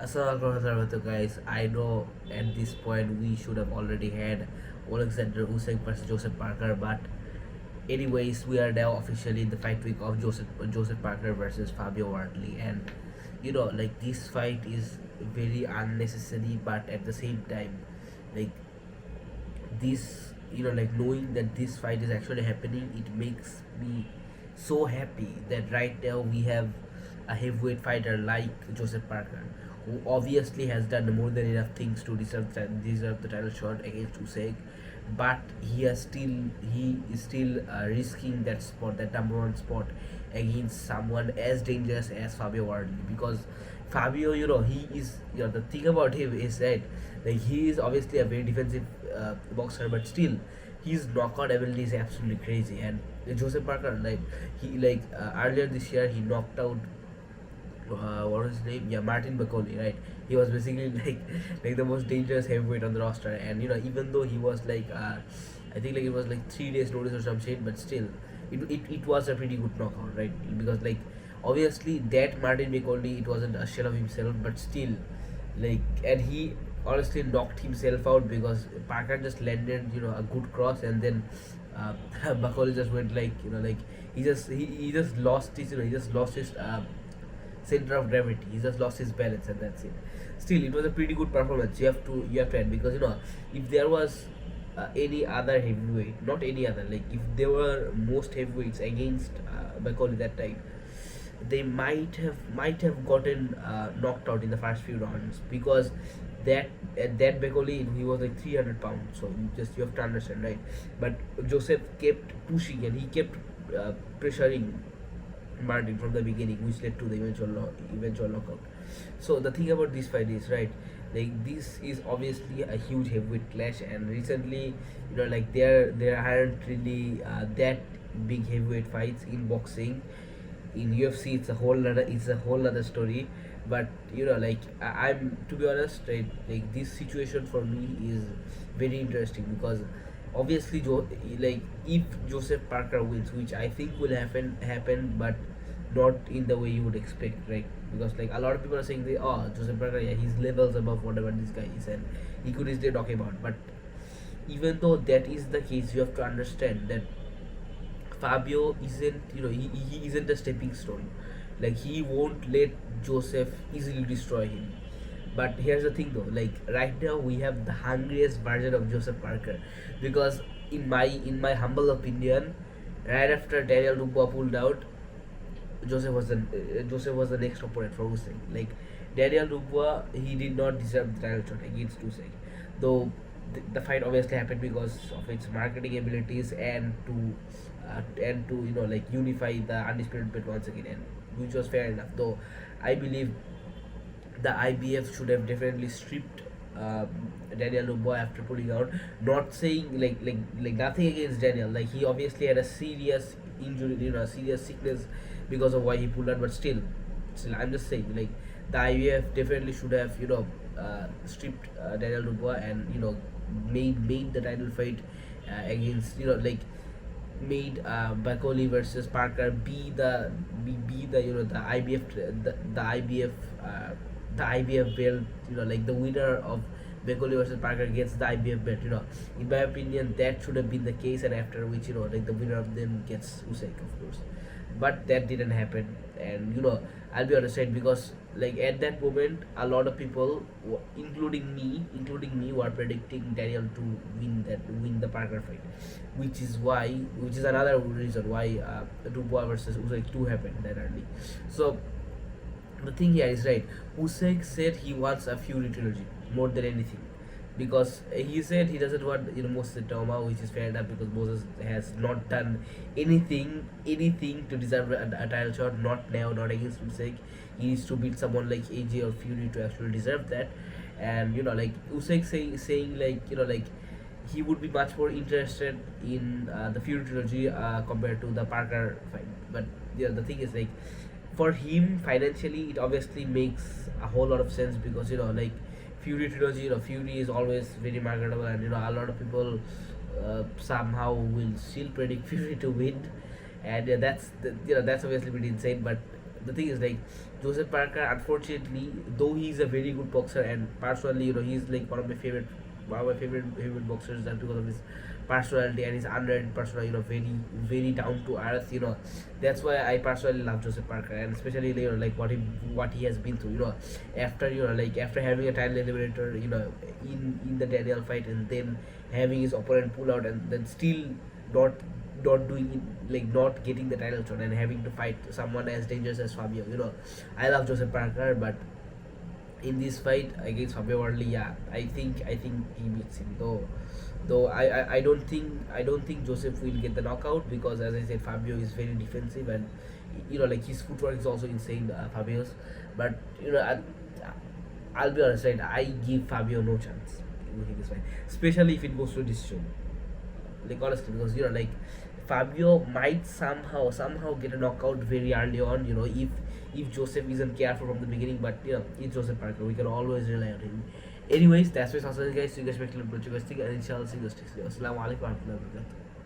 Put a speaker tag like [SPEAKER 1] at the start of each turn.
[SPEAKER 1] Assalamualaikum guys. I know at this point we should have already had Alexander Usyk versus Joseph Parker, but anyways, we are now officially in the fight week of Joseph Parker versus Fabio Wardley, and like this fight is very unnecessary, but at the same time, like this like knowing that this fight is actually happening, it makes me so happy that right now we have a heavyweight fighter like Joseph Parker, who obviously has done more than enough things to deserve the title shot against Usyk, but he is still risking that spot, that number one spot, against someone as dangerous as Fabio Wardley. Because Fabio, he is, the thing about him is that like he is obviously a very defensive boxer, but still his knockout ability is absolutely crazy. And Joseph Parker, like he earlier this year he knocked out what was his name? Yeah, Martin Bakoli, right? He was basically like the most dangerous heavyweight on the roster, and even though he was I think like it was like 3 days notice or some shit, but still, it was a pretty good knockout, right? Because like obviously that Martin Bakoli, it wasn't a shell of himself, but still, and he honestly knocked himself out because Parker just landed a good cross, and then Bakoli just went he just lost his center of gravity. He just lost his balance, and that's it. Still, it was a pretty good performance. You have to add, because if there was any other heavyweight, not any other, like if there were most heavyweights against Bakoli that time, they might have gotten knocked out in the first few rounds, because that Bekoli, he was like 300 pounds, so you have to understand, right? But Joseph kept pushing, and he kept pressuring Martin from the beginning, which led to the eventual knockout. So the thing about this fight is, right, like this is obviously a huge heavyweight clash, and recently, like there aren't really that big heavyweight fights in boxing. In UFC, it's a whole other story. But I'm, to be honest, right, like this situation for me is very interesting, because obviously like if Joseph Parker wins, which I think will happen, but not in the way you would expect, right? Because like a lot of people are saying, oh, Joseph Parker, yeah, he's levels above whatever this guy is, and he could easily talk about. But even though that is the case, you have to understand that Fabio isn't, he isn't a stepping stone. Like he won't let Joseph easily destroy him. But here's the thing though, like right now we have the hungriest version of Joseph Parker, because in my humble opinion, right after Daniel Dubois pulled out, Joseph was the next opponent for Usyk. Like Daniel Dubois, he did not deserve the title shot against Usyk, though the fight obviously happened because of its marketing abilities, and to like unify the undisputed belt once again, and which was fair enough. Though I believe the IBF should have definitely stripped Daniel Dubois after pulling out. Not saying like nothing against Daniel. Like he obviously had a serious injury, a serious sickness because of why he pulled out. But still, I'm just saying, like the IBF definitely should have stripped Daniel Dubois, and made the title fight against made Bakoli versus Parker be the the IBF the IBF the IBF belt, like the winner of Bekoli versus Parker gets the IBF belt. In my opinion, that should have been the case, and after which, like the winner of them gets Usyk, of course. But that didn't happen, and I'll be honest, right, because like at that moment, a lot of people, including me, were predicting Daniel to win the Parker fight, which is another reason why Dubois versus Usyk 2 happened that early. So the thing here is, right, Usyk said he wants a Fury trilogy more than anything, because he said he doesn't want Moses Toma, which is fair enough, because Moses has not done anything to deserve a title shot. Not now, not against Usyk. He needs to beat someone like AJ or Fury to actually deserve that. And like Usyk saying like he would be much more interested in the Fury trilogy compared to the Parker fight. But the thing is, like, for him financially, it obviously makes a whole lot of sense, because like Fury trilogy, Fury is always very marketable, and a lot of people somehow will still predict Fury to win, and that's obviously pretty insane. But the thing is, like, Joseph Parker, unfortunately, though he's a very good boxer, and personally, he's like one of my favorite boxers, and because of his personality and his underrated persona, very very down to earth, that's why I personally love Joseph Parker, and especially like what he has been through, after like after having a title eliminator, in the Daniel fight, and then having his opponent pull out, and then still not not doing it, like not getting the title shot and having to fight someone as dangerous as Fabio. I love Joseph Parker, but in this fight against Fabio Wardley, yeah, I think he beats him. Though I don't think Joseph will get the knockout, because as I said, Fabio is very defensive, and like his footwork is also insane, Fabio's. But I'll be honest, right? I give Fabio no chance in this fight, especially if it goes to decision. Like honestly, because like Fabio might somehow get a knockout very early on, if Joseph isn't careful from the beginning. But it's Joseph Parker, we can always rely on him. Anyways, that's my answer, guys. So you guys make a little bit, you guys think, and inshallah see you guys next video. Assalamu alaikum warahmatullahi wabarakatuh.